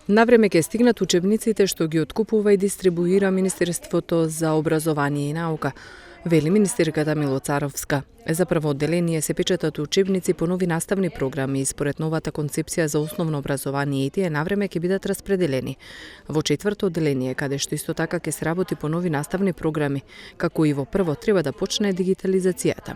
Навреме ќе стигнат учебниците што ги откупува и дистрибуира Министерството за образование и наука, вели министерката Милоцаровска. За прво одделение се печатат учебници по нови наставни програми и според новата концепција за основно образование и тие навреме ќе бидат распределени. Во четврто одделение, каде што исто така ќе се работи по нови наставни програми, како и во прво треба да почне дигитализацијата.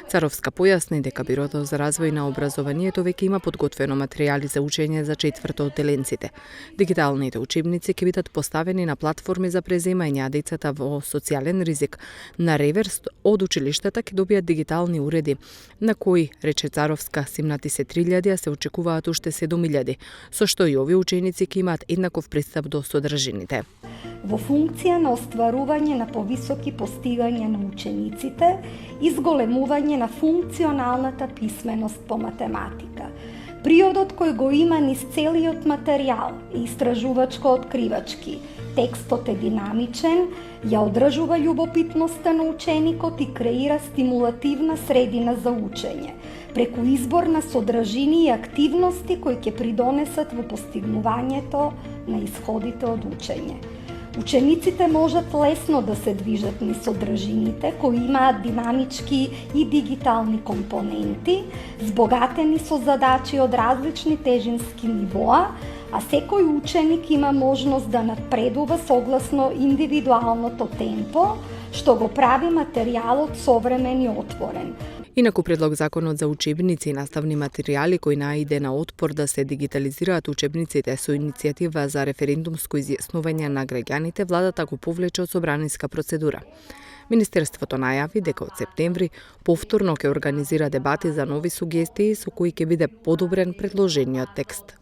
Царовска појасни дека Бирото за развој на образованието веќе има подготвено материјали за учење за четврто одделенците. Дигиталните учебници ќе бидат поставени на платформи за преземање, а децата во социјален ризик на реверс од училиштата ќе добијат дигитални уреди, на кои, рече Царовска, симнати се 3000, а се очекуваат уште 7000, со што и овие ученици ќе имаат еднаков пристап до содржините. Во функција на остварување на повисоки постигања на учениците и зголемување на функционалната писменост по математика. Приодот кој го има низ целиот материјал е истражувачко-откривачки. Текстот е динамичен, ја одржува љубопитноста на ученикот и креира стимулативна средина за учење, преку избор на содржини и активности кои ќе придонесат во постигнувањето на исходите од учење. Учениците можат лесно да се движат низ содржините кои имаат динамички и дигитални компоненти, збогатени со задачи од различни тежински нивоа, а секој ученик има можност да напредува согласно индивидуалното темпо, што го прави материјалот современ и отворен. Инаку предлог законот за учебници и наставни материјали кој наиде на отпор да се дигитализираат учебниците со иницијатива за референдумско изјаснување на граѓаните, владата го повлече од собраниска процедура. Министерството најави дека од септември повторно ќе организира дебати за нови сугестии со кои ќе биде подобрен предложениот текст.